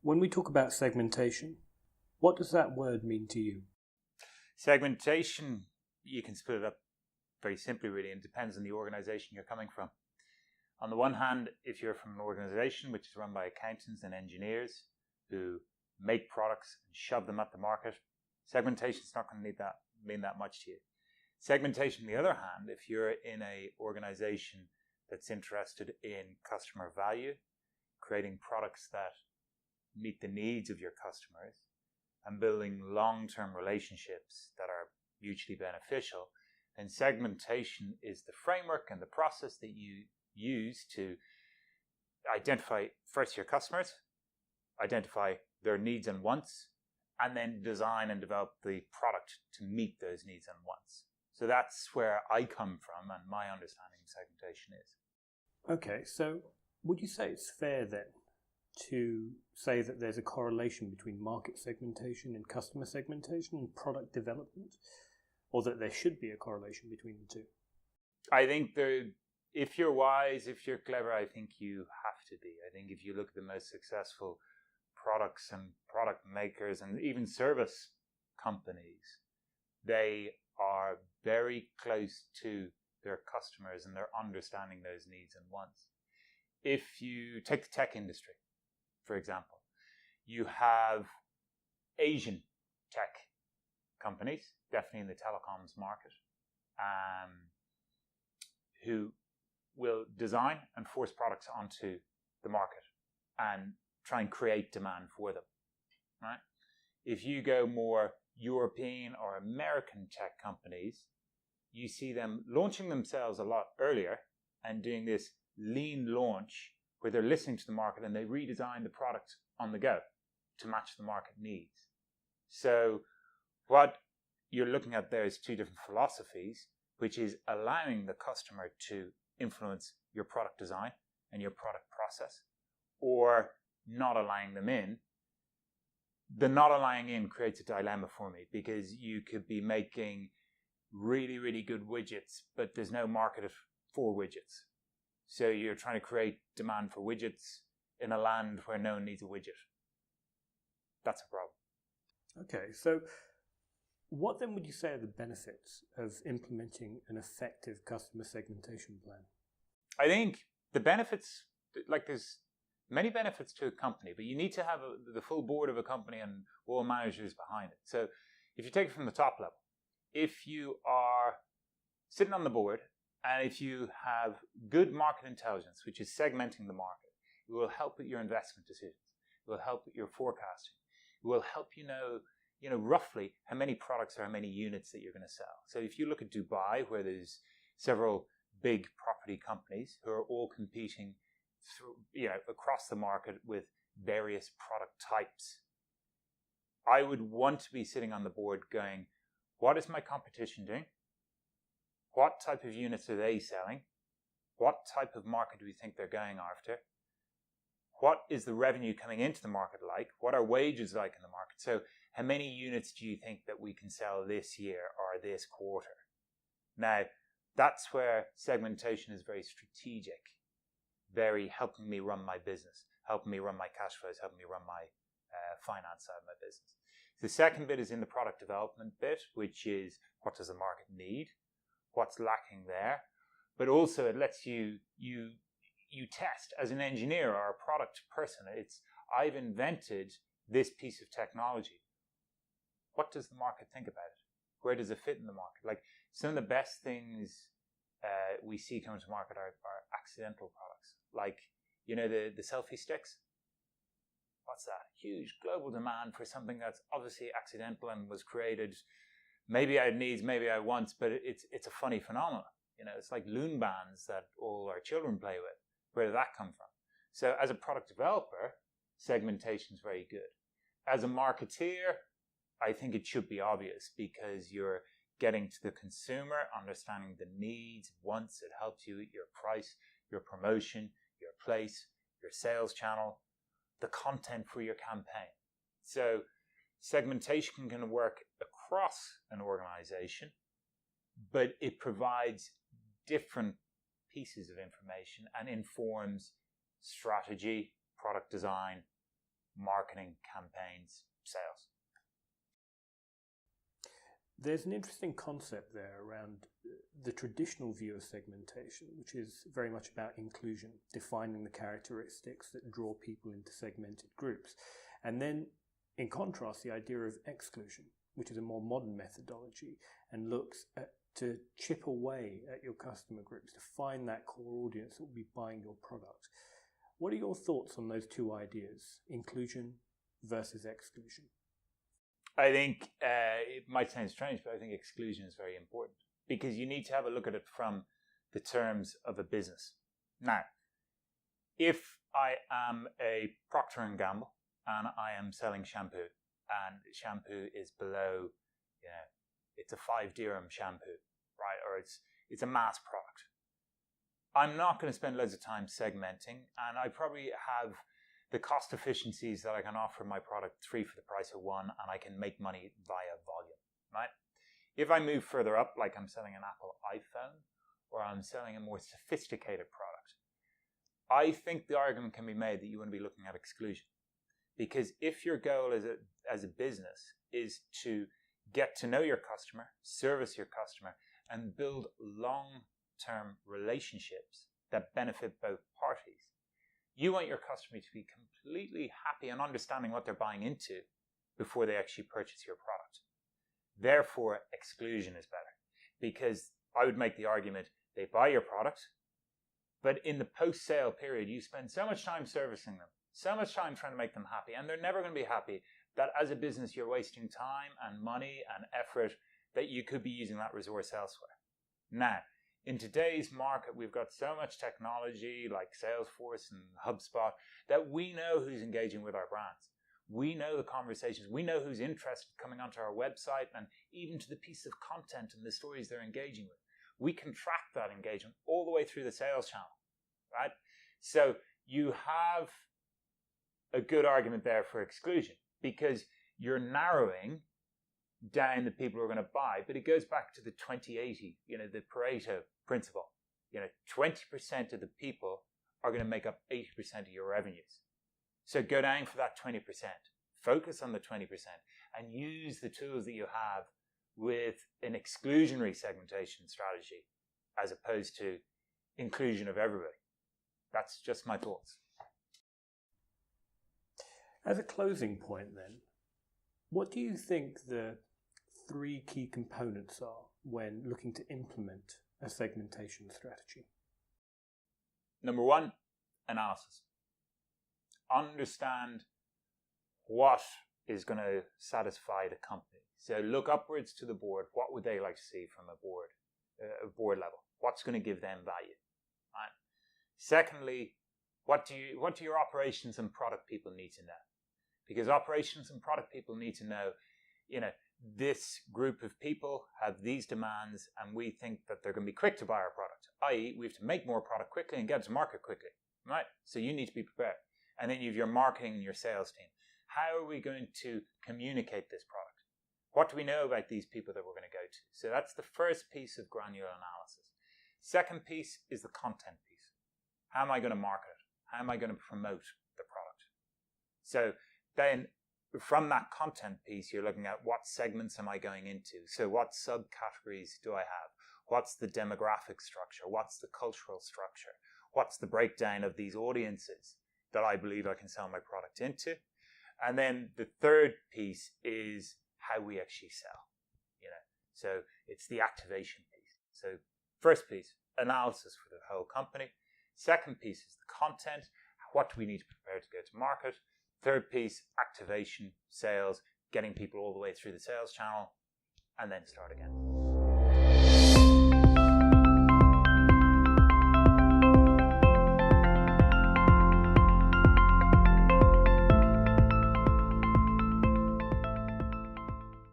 When we talk about segmentation, what does that word mean to you? Segmentation, you can split it up very simply, really, and it depends on the organization you're coming from. On the one hand, if you're from an organization which is run by accountants and engineers who make products and shove them at the market, segmentation is not going to mean that much to you. Segmentation, on the other hand, if you're in an organization that's interested in customer value, creating products that meet the needs of your customers, and building long-term relationships that are mutually beneficial, then segmentation is the framework and the process that you use to identify first your customers, identify their needs and wants, and then design and develop the product to meet those needs and wants. So that's where I come from and my understanding of segmentation is. Okay, so would you say it's fair then to say that there's a correlation between market segmentation and customer segmentation and product development, or that there should be a correlation between the two? I think if you're wise, if you're clever, I think you have to be. I think if you look at the most successful products and product makers and even service companies, they are very close to their customers and they're understanding those needs and wants. If you take the tech industry, for example, you have Asian tech companies, definitely in the telecoms market, who will design and force products onto the market and try and create demand for them, right? If you go more European or American tech companies, you see them launching themselves a lot earlier and doing this lean launch where they're listening to the market and they redesign the product on the go to match the market needs. So what you're looking at there is two different philosophies, which is allowing the customer to influence your product design and your product process, or not allowing them in. The not allowing in creates a dilemma for me, because you could be making really, really good widgets, but there's no market for widgets. So you're trying to create demand for widgets in a land where no one needs a widget. That's a problem. Okay, so what then would you say are the benefits of implementing an effective customer segmentation plan? I think the benefits, like there's many benefits to a company, but you need to have the full board of a company and all managers behind it. So if you take it from the top level, if you are sitting on the board and if you have good market intelligence, which is segmenting the market, it will help with your investment decisions. It will help with your forecasting. It will help you know roughly how many products or how many units that you're going to sell. So if you look at Dubai, where there's several big property companies who are all competing across the market with various product types, I would want to be sitting on the board going, what is my competition doing? What type of units are they selling? What type of market do we think they're going after? What is the revenue coming into the market like? What are wages like in the market? So how many units do you think that we can sell this year or this quarter? Now, that's where segmentation is very strategic, very helping me run my business, helping me run my cash flows, helping me run my finance side of my business. The second bit is in the product development bit, which is what does the market need? What's lacking there? But also it lets you test as an engineer or a product person. I've invented this piece of technology. What does the market think about it? Where does it fit in the market? Like some of the best things we see coming to market are accidental products. Like, the selfie sticks. What's that? Huge global demand for something that's obviously accidental and was created maybe out of needs, maybe out of wants, but it's a funny phenomenon. It's like loom bands that all our children play with. Where did that come from? So as a product developer, segmentation is very good. As a marketeer, I think it should be obvious because you're getting to the consumer, understanding the needs, wants. It helps you with your price, your promotion, your place, your sales channel, the content for your campaign. So segmentation can work across an organization, but it provides different pieces of information and informs strategy, product design, marketing, campaigns, sales. There's an interesting concept there around the traditional view of segmentation, which is very much about inclusion, defining the characteristics that draw people into segmented groups. And then, in contrast, the idea of exclusion, which is a more modern methodology and looks to chip away at your customer groups, to find that core audience that will be buying your product. What are your thoughts on those two ideas, inclusion versus exclusion? I think it might sound strange, but I think exclusion is very important because you need to have a look at it from the terms of a business. Now, if I am a Procter & Gamble and I am selling shampoo, and shampoo is below, it's a 5 dirham shampoo, right? Or it's a mass product. I'm not going to spend loads of time segmenting, and I probably have the cost efficiencies that I can offer my product 3 for the price of 1, and I can make money via volume, right? If I move further up, like I'm selling an Apple iPhone, or I'm selling a more sophisticated product, I think the argument can be made that you want to be looking at exclusion. Because if your goal as a business is to get to know your customer, service your customer, and build long-term relationships that benefit both parties, you want your customer to be completely happy and understanding what they're buying into before they actually purchase your product. Therefore, exclusion is better. Because I would make the argument, they buy your product, but in the post-sale period, you spend so much time servicing them, so much time trying to make them happy, and they're never going to be happy, that as a business, you're wasting time and money and effort that you could be using that resource elsewhere. Now, in today's market, we've got so much technology like Salesforce and HubSpot that we know who's engaging with our brands. We know the conversations. We know who's interested coming onto our website and even to the piece of content and the stories they're engaging with. We can track that engagement all the way through the sales channel, right? So you have a good argument there for exclusion because you're narrowing down the people who are going to buy, but it goes back to the 20-80, the Pareto principle. 20% of the people are going to make up 80% of your revenues. So go down for that 20%, focus on the 20%, and use the tools that you have with an exclusionary segmentation strategy as opposed to inclusion of everybody. That's just my thoughts. As a closing point then, what do you think the 3 key components are when looking to implement a segmentation strategy? Number 1, analysis. Understand what is going to satisfy the company. So look upwards to the board. What would they like to see from a board level? What's going to give them value? Right. Secondly, what do your operations and product people need to know? Because operations and product people need to know, this group of people have these demands and we think that they're going to be quick to buy our product, i.e. we have to make more product quickly and get it to market quickly, right? So you need to be prepared. And then you have your marketing and your sales team. How are we going to communicate this product? What do we know about these people that we're going to go to? So that's the first piece of granular analysis. Second piece is the content piece. How am I going to market it? How am I going to promote the product? So then from that content piece, you're looking at what segments am I going into? So what subcategories do I have? What's the demographic structure? What's the cultural structure? What's the breakdown of these audiences that I believe I can sell my product into? And then the third piece is how we actually sell. So it's the activation piece. So first piece, analysis for the whole company. Second piece is the content. What do we need to prepare to go to market? Third piece, activation, sales, getting people all the way through the sales channel, and then start again.